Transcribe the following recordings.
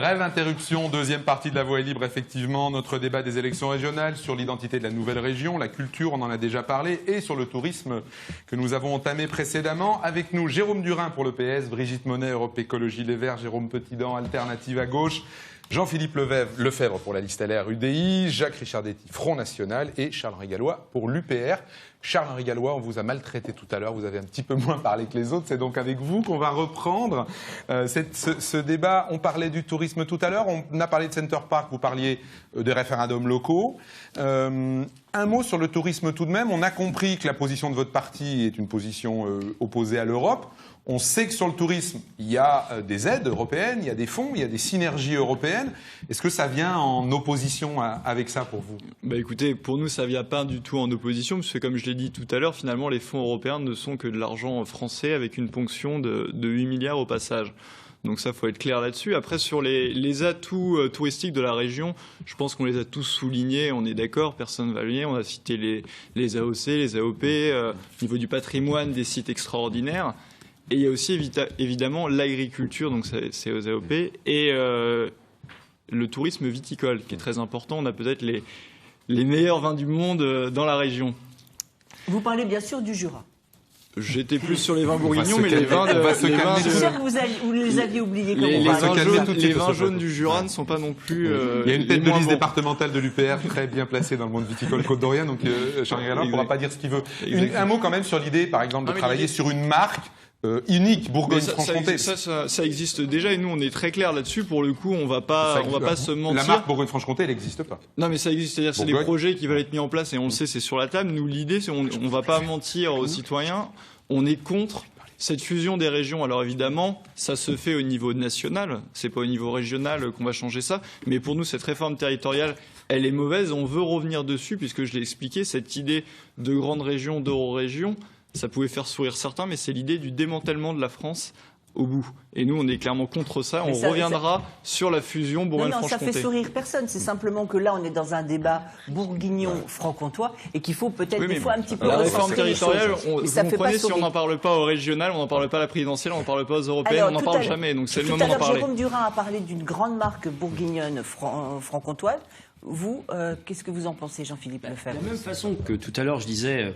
brève interruption, deuxième partie de La Voix est libre, effectivement, notre débat des élections régionales sur l'identité de la nouvelle région, la culture, on en a déjà parlé, et sur le tourisme que nous avons entamé précédemment. Avec nous, Jérôme Durin pour le PS, Brigitte Monet, Europe Écologie Les Verts, Jérôme Petitdan, Alternative à gauche, Jean-Philippe Lefebvre pour la liste LR UDI, Jacques Richardetti, Front National et Charles-Henri Gallois pour l'UPR. Charles-Henri Gallois, on vous a maltraité tout à l'heure, vous avez un petit peu moins parlé que les autres, c'est donc avec vous qu'on va reprendre ce débat. On parlait du tourisme tout à l'heure, on a parlé de Center Park, vous parliez des référendums locaux. Un mot sur le tourisme tout de même, on a compris que la position de votre parti est une position opposée à l'Europe. On sait que sur le tourisme, il y a des aides européennes, il y a des fonds, il y a des synergies européennes. Est-ce que ça vient en opposition avec ça pour vous ? Écoutez, pour nous, ça ne vient pas du tout en opposition, parce que comme je l'ai dit tout à l'heure, finalement, les fonds européens ne sont que de l'argent français avec une ponction de 8 milliards au passage. Donc ça, il faut être clair là-dessus. Après, sur les atouts touristiques de la région, je pense qu'on les a tous soulignés, on est d'accord, personne ne va le nier. On a cité les AOC, les AOP, au niveau du patrimoine, des sites extraordinaires. Et il y a aussi évidemment l'agriculture, donc c'est aux AOP, et le tourisme viticole, qui est très important. On a peut-être les meilleurs vins du monde dans la région. Vous parlez bien sûr du Jura. J'étais plus sur les vins bourguignons, mais les vins Je suis sûr que vous les aviez oubliés. Les vins jaunes du Jura ne sont pas non plus. Il y a une tête de liste départementale de l'UPR très bien placée dans le monde viticole côte-d'Orient, donc Charles Gallois ne pourra pas dire ce qu'il veut. Un mot quand même sur l'idée, par exemple, de travailler sur une marque unique, Bourgogne-Franche-Comté. Ça existe déjà et nous on est très clair là-dessus. Pour le coup, on va pas se mentir. La marque Bourgogne-Franche-Comté, elle n'existe pas. Non, mais ça existe. C'est-à-dire, c'est des projets qui veulent être mis en place et on le sait, c'est sur la table. Nous, l'idée, c'est on va pas mentir aux citoyens. On est contre cette fusion des régions. Alors évidemment, ça se fait au niveau national. C'est pas au niveau régional qu'on va changer ça. Mais pour nous, cette réforme territoriale, elle est mauvaise. On veut revenir dessus puisque je l'ai expliqué. Cette idée de grande région, d'euro-région, ça pouvait faire sourire certains, mais c'est l'idée du démantèlement de la France au bout. Et nous, on est clairement contre ça. On reviendra sur la fusion Bourgogne-Franche-Comté. Non, ça fait sourire personne. C'est simplement que là, on est dans un débat bourguignon-franc-comtois et qu'il faut peut-être des fois un petit peu la réforme territoriale, vous comprenez, si on sourire. n'en parle pas au régional, on n'en parle pas à la présidentielle, on n'en parle pas aux européennes, on n'en parle jamais. Donc c'est le moment d'en parler. Jérôme Durin a parlé d'une grande marque bourguignonne franc-comtoise. Vous, qu'est-ce que vous en pensez, Jean-Philippe Lefebvre ? De la même façon que tout à l'heure, je disais,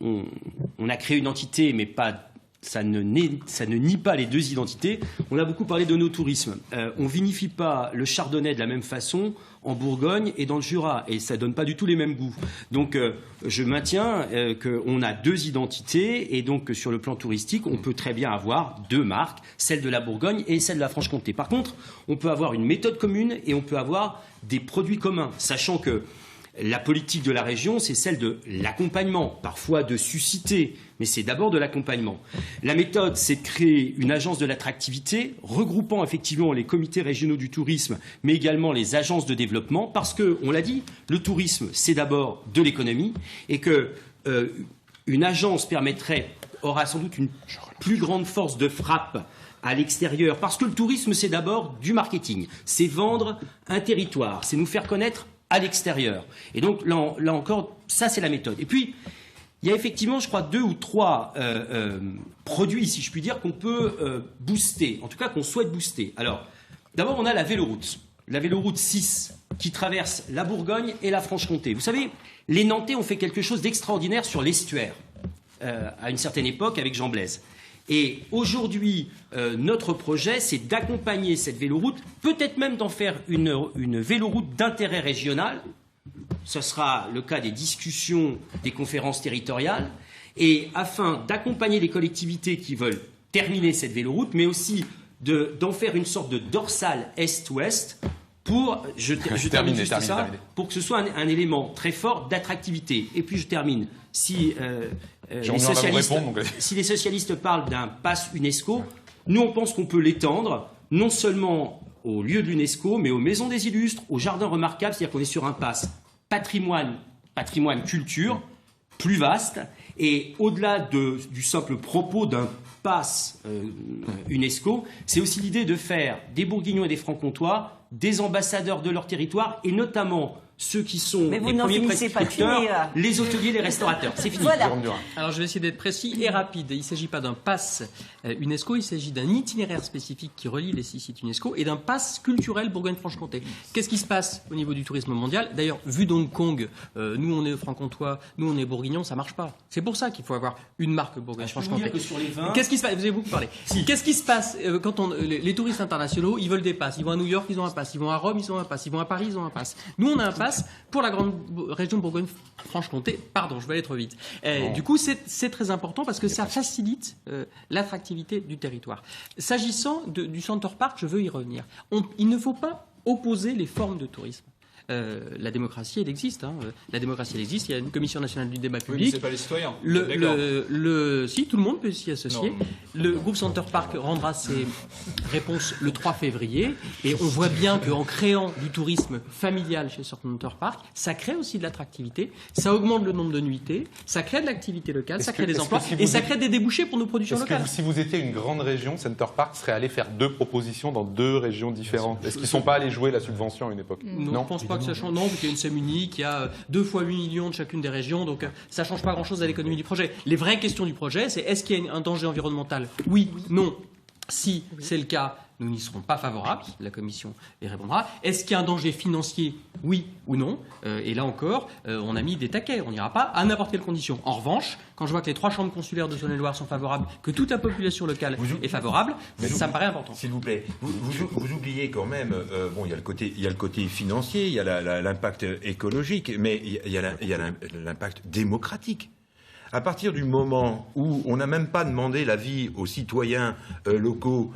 on a créé une entité, mais pas, ça ne nie pas les deux identités. On a beaucoup parlé de nos tourismes. On ne vinifie pas le chardonnay de la même façon en Bourgogne et dans le Jura, et ça ne donne pas du tout les mêmes goûts. Donc, je maintiens qu'on a deux identités, et donc sur le plan touristique, on peut très bien avoir deux marques, celle de la Bourgogne et celle de la Franche-Comté. Par contre, on peut avoir une méthode commune et on peut avoir des produits communs, sachant que la politique de la région, c'est celle de l'accompagnement, parfois de susciter, mais c'est d'abord de l'accompagnement. La méthode, c'est de créer une agence de l'attractivité, regroupant effectivement les comités régionaux du tourisme, mais également les agences de développement, parce que, on l'a dit, le tourisme, c'est d'abord de l'économie, et que une agence aura sans doute une plus grande force de frappe à l'extérieur, parce que le tourisme, c'est d'abord du marketing, c'est vendre un territoire, c'est nous faire connaître à l'extérieur. Et donc, là encore, ça, c'est la méthode. Et puis, il y a effectivement, je crois, 2 ou 3 produits, si je puis dire, qu'on peut booster, en tout cas qu'on souhaite booster. Alors, d'abord, on a la véloroute. La véloroute 6, qui traverse la Bourgogne et la Franche-Comté. Vous savez, les Nantais ont fait quelque chose d'extraordinaire sur l'estuaire, à une certaine époque, avec Jean Blaise. Et aujourd'hui, notre projet, c'est d'accompagner cette véloroute, peut-être même d'en faire une véloroute d'intérêt régional. Ce sera le cas des discussions des conférences territoriales. Et afin d'accompagner les collectivités qui veulent terminer cette véloroute, mais aussi d'en faire une sorte de dorsale est-ouest pour, pour que ce soit un élément très fort d'attractivité. Et puis je termine. Si les socialistes parlent d'un pass UNESCO, nous on pense qu'on peut l'étendre non seulement aux lieux de l'UNESCO, mais aux maisons des illustres, aux jardins remarquables, c'est-à-dire qu'on est sur un pass patrimoine culture, plus vaste, et au-delà du simple propos d'un pass UNESCO, c'est aussi l'idée de faire des Bourguignons et des Francs-Comtois des ambassadeurs de leur territoire, et notamment ceux qui sont Mais vous les n'en premiers finissez pas de prescripteurs, finir. les hôteliers, les restaurateurs. C'est fini. Voilà. Jérôme Durin. Alors je vais essayer d'être précis et rapide. Il ne s'agit pas d'un pass UNESCO, il s'agit d'un itinéraire spécifique qui relie les 6 sites UNESCO et d'un pass culturel Bourgogne-Franche-Comté. Qu'est-ce qui se passe au niveau du tourisme mondial? D'ailleurs, vu d'Hong Kong, nous on est franc-comtois, nous on est bourguignons, ça marche pas. C'est pour ça qu'il faut avoir une marque Je peux vous Bourgogne-Franche-Comté. dire que sur les vins, Qu'est-ce qui se passe? Vous avez beaucoup parlé. Qu'est-ce qui se passe quand les touristes internationaux, ils veulent des passes. Ils vont à New York, ils ont un pass. Ils vont à Rome, ils ont un pass. Ils vont à Paris, ils ont un pass. Nous, on a un pass pour la grande région de Bourgogne-Franche-Comté. Pardon, je vais aller trop vite. Du coup, c'est très important parce que ça facilite l'attractivité du territoire. S'agissant du Center Park, je veux y revenir. Il ne faut pas opposer les formes de tourisme. La démocratie, elle existe. La démocratie, elle existe. Il y a une commission nationale du débat Oui, mais public. c'est pas les citoyens. Si, tout le monde peut s'y associer. Non. Le groupe Center Park rendra ses réponses le 3 février. Et on voit bien qu'en créant du tourisme familial chez Center Park, ça crée aussi de l'attractivité, ça augmente le nombre de nuitées, ça crée de l'activité locale, ça crée des emplois et ça crée des débouchés pour nos productions Est-ce que locales. si vous étiez une grande région, Center Park serait allé faire 2 propositions dans 2 régions différentes? Est-ce qu'ils ne sont pas allés jouer la subvention à une époque? Non, je ne pense pas que ça change. Non, vu qu'il y a une SEM unique, il y a 2 fois 8 millions de chacune des régions, donc ça ne change pas grand-chose à l'économie du projet. Les vraies questions du projet, c'est est-ce qu'il y a un danger environnemental? Oui, non. Si c'est le cas, nous n'y serons pas favorables, la Commission y répondra. Est-ce qu'il y a un danger financier? Oui ou non? Et là encore, on a mis des taquets, on n'ira pas à n'importe quelle condition. En revanche, quand je vois que les 3 chambres consulaires de Saône-et-Loire sont favorables, que toute la population locale est favorable, ça me paraît important. S'il vous plaît, vous oubliez quand même, bon, il y a le côté financier, il y a l'impact écologique, mais il y a l'impact démocratique. À partir du moment où on n'a même pas demandé l'avis aux citoyens locaux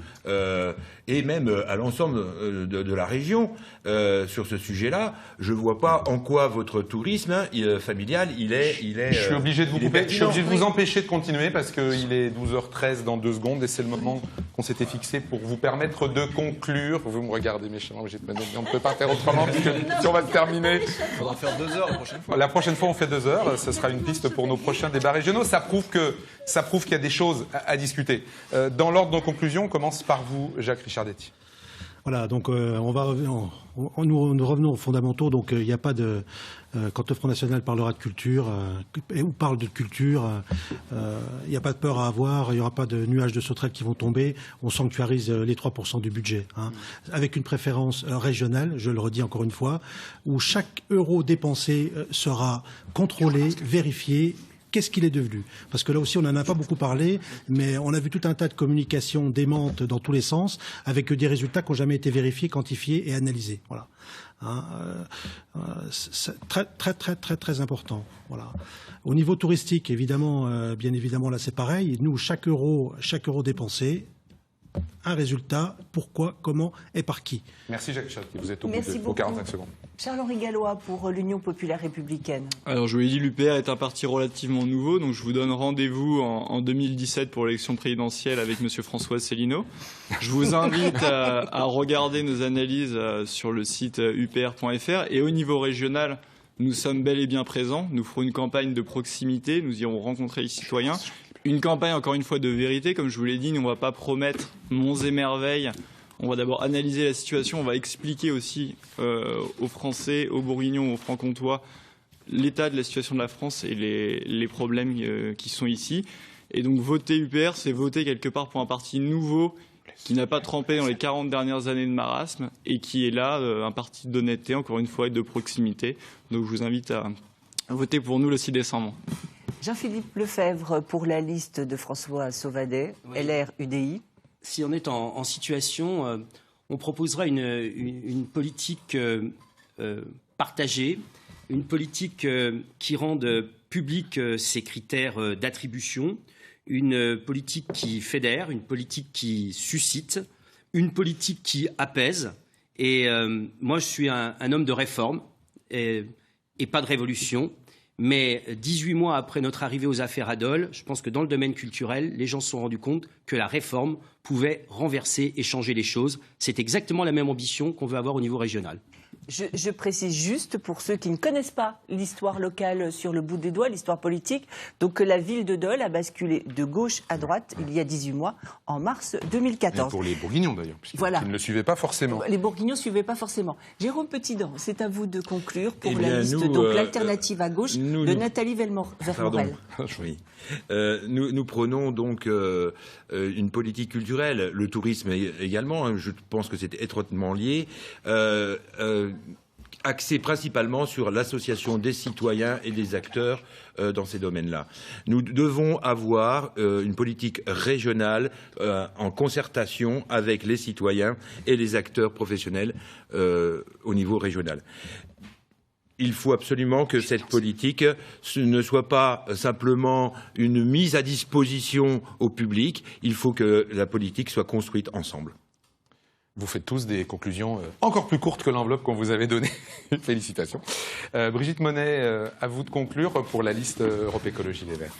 et même à l'ensemble de la région sur ce sujet-là, je ne vois pas en quoi votre tourisme familial, il est. Je suis obligé de vous couper. Je suis obligé de vous empêcher de continuer parce qu'il est 12h13 dans 2 secondes et c'est le moment qu'on s'était fixé pour vous permettre de conclure. Vous me regardez méchamment, on ne peut pas faire autrement parce que si on va se terminer. Il faudra faire 2 heures la prochaine fois. La prochaine fois, on fait 2 heures. Ce sera une piste pour nos prochains débats régionaux. Ça prouve qu'il y a des choses à discuter. Dans l'ordre de nos conclusions, on commence par vous, Jacques Richardetti. Voilà, donc nous revenons aux fondamentaux. Donc il n'y a pas de quand le Front National parlera de culture ou parle de culture, il n'y a pas de peur à avoir. Il n'y aura pas de nuages de sauterelles qui vont tomber. On sanctuarise les 3% du budget, avec une préférence régionale. Je le redis encore une fois, où chaque euro dépensé sera contrôlé, vérifié. Qu'est-ce qu'il est devenu? Parce que là aussi, on n'en a pas beaucoup parlé, mais on a vu tout un tas de communications démentes dans tous les sens, avec des résultats qui n'ont jamais été vérifiés, quantifiés et analysés. Voilà. C'est très important. Voilà. Au niveau touristique, évidemment, bien évidemment, là c'est pareil. Nous, chaque euro dépensé, un résultat, pourquoi, comment et par qui. Merci Jacques Richardetti, vous êtes au bout Merci de vos beaucoup. 45 secondes. Charles-Henri Gallois pour l'Union populaire républicaine. Alors je vous l'ai dit, l'UPR est un parti relativement nouveau, donc je vous donne rendez-vous en 2017 pour l'élection présidentielle avec monsieur François Asselineau. Je vous invite à regarder nos analyses sur le site upr.fr et au niveau régional, nous sommes bel et bien présents. Nous ferons une campagne de proximité, nous irons rencontrer les citoyens. Une campagne, encore une fois, de vérité. Comme je vous l'ai dit, nous, on ne va pas promettre monts et merveilles. On va d'abord analyser la situation. On va expliquer aussi aux Français, aux Bourguignons, aux Franc-Comtois, l'état de la situation de la France et les problèmes qui sont ici. Et donc, voter UPR, c'est voter quelque part pour un parti nouveau qui n'a pas trempé dans les 40 dernières années de marasme et qui est là, un parti d'honnêteté, encore une fois, et de proximité. Donc, je vous invite à voter pour nous le 6 décembre. Jean-Philippe Lefebvre pour la liste de François Sauvadet, Oui. LR UDI. Si on est en situation, on proposera une politique partagée, une politique qui rende public ses critères d'attribution, une politique qui fédère, une politique qui suscite, une politique qui apaise. Et moi, je suis un homme de réforme et pas de révolution. Mais 18 mois après notre arrivée aux affaires Adol, je pense que dans le domaine culturel, les gens se sont rendus compte que la réforme pouvait renverser et changer les choses. C'est exactement la même ambition qu'on veut avoir au niveau régional. Je précise juste pour ceux qui ne connaissent pas l'histoire locale sur le bout des doigts, l'histoire politique, donc que la ville de Dole a basculé de gauche à droite il y a 18 mois, en mars 2014. Et pour les Bourguignons d'ailleurs, puisqu'ils Voilà. ne le suivaient pas forcément. Les Bourguignons ne suivaient pas forcément. Jérôme Petitdent, c'est à vous de conclure pour Eh la bien, liste, nous, donc l'alternative à gauche nous- de nous- Nathalie Vermorel. Oui. Nous prenons donc une politique culturelle, le tourisme également, hein, je pense que c'est étroitement lié, axé principalement sur l'association des citoyens et des acteurs dans ces domaines-là. Nous devons avoir une politique régionale en concertation avec les citoyens et les acteurs professionnels au niveau régional. Il faut absolument que cette politique ne soit pas simplement une mise à disposition au public. Il faut que la politique soit construite ensemble. Vous faites tous des conclusions encore plus courtes que l'enveloppe qu'on vous avait donnée. Félicitations. Brigitte Monet, à vous de conclure pour la liste Europe Écologie Les Verts.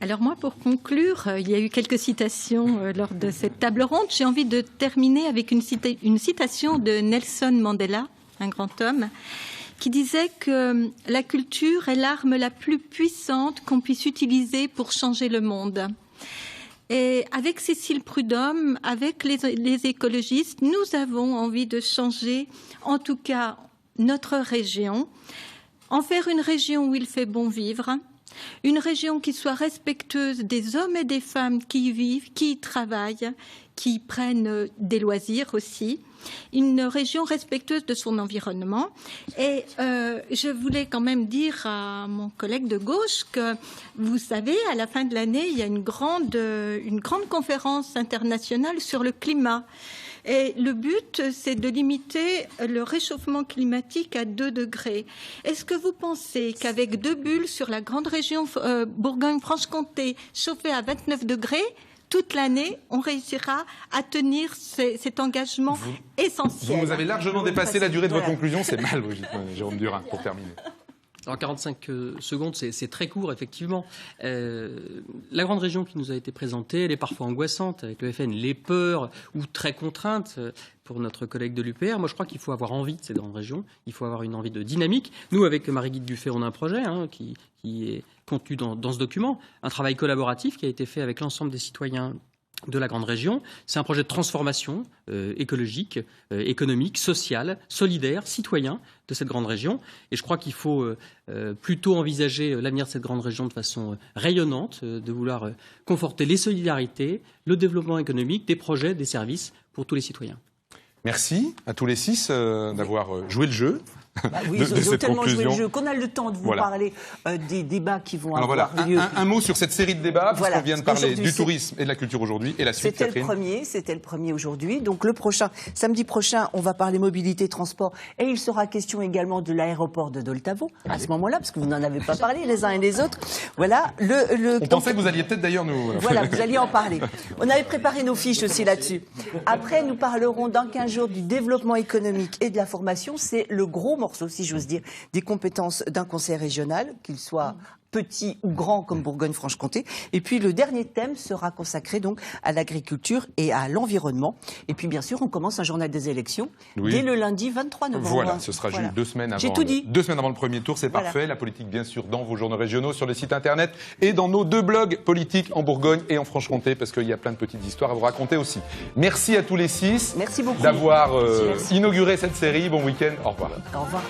Alors moi, pour conclure, il y a eu quelques citations lors de cette table ronde. J'ai envie de terminer avec une citation de Nelson Mandela, un grand homme, qui disait que la culture est l'arme la plus puissante qu'on puisse utiliser pour changer le monde. Et avec Cécile Prudhomme, avec les écologistes, nous avons envie de changer, en tout cas, notre région, en faire une région où il fait bon vivre, une région qui soit respectueuse des hommes et des femmes qui y vivent, qui y travaillent, qui prennent des loisirs aussi, une région respectueuse de son environnement. Et je voulais quand même dire à mon collègue de gauche que, vous savez, à la fin de l'année, il y a une grande conférence internationale sur le climat. Et le but, c'est de limiter le réchauffement climatique à 2 degrés. Est-ce que vous pensez qu'avec 2 bulles sur la grande région Bourgogne-Franche-Comté chauffée à 29 degrés, toute l'année, on réussira à tenir cet engagement essentiel? Vous nous avez largement dépassé la durée de votre conclusion. C'est mal, Brigitte Monet. Jérôme Durin, pour terminer. Alors 45 secondes, c'est très court, effectivement. La grande région qui nous a été présentée, elle est parfois angoissante, avec le FN, les peurs ou très contraintes pour notre collègue de l'UPR. Moi, je crois qu'il faut avoir envie de cette grande région, il faut avoir une envie de dynamique. Nous, avec Marie-Guide Dufay, on a un projet qui est contenu dans ce document, un travail collaboratif qui a été fait avec l'ensemble des citoyens de la grande région. C'est un projet de transformation écologique, économique, sociale, solidaire, citoyen de cette grande région. Et je crois qu'il faut plutôt envisager l'avenir de cette grande région de façon rayonnante, de vouloir conforter les solidarités, le développement économique, des projets, des services pour tous les citoyens. Merci à tous les 6 d'avoir joué le jeu. Oui, de ils ont cette tellement joué le conclusion. jeu qu'on a le temps de vous Voilà. parler des débats qui vont Alors avoir voilà, lieu. un mot sur cette série de débats, Voilà, puisqu'on vient de parler aujourd'hui, du c'est- tourisme et de la culture aujourd'hui, et la suite, C'était Catherine. le premier aujourd'hui. Donc le prochain, samedi prochain, on va parler mobilité, transport, et il sera question également de l'aéroport de Doltavo à ce moment-là, parce que vous n'en avez pas parlé les uns et les autres. Voilà. On pensait que vous alliez peut-être d'ailleurs nous... Voilà, vous alliez en parler. On avait préparé nos fiches aussi là-dessus. Après, nous parlerons dans 15 jours du développement économique et de la formation. C'est le gros morceau, si j'ose dire, des compétences d'un conseil régional, qu'il soit petit ou grand comme Bourgogne-Franche-Comté. Et puis le dernier thème sera consacré donc à l'agriculture et à l'environnement. Et puis bien sûr, on commence un journal des élections Oui. dès le lundi 23 novembre. Voilà, ce sera juste 2 semaines avant. J'ai tout dit. 2 semaines avant le premier tour, c'est Voilà. parfait. La politique, bien sûr, dans vos journaux régionaux, sur le site internet et dans nos 2 blogs politiques en Bourgogne et en Franche-Comté, parce qu'il y a plein de petites histoires à vous raconter aussi. Merci à tous les 6 Merci beaucoup. d'avoir Merci. inauguré cette série. Bon week-end. Au revoir. Au revoir.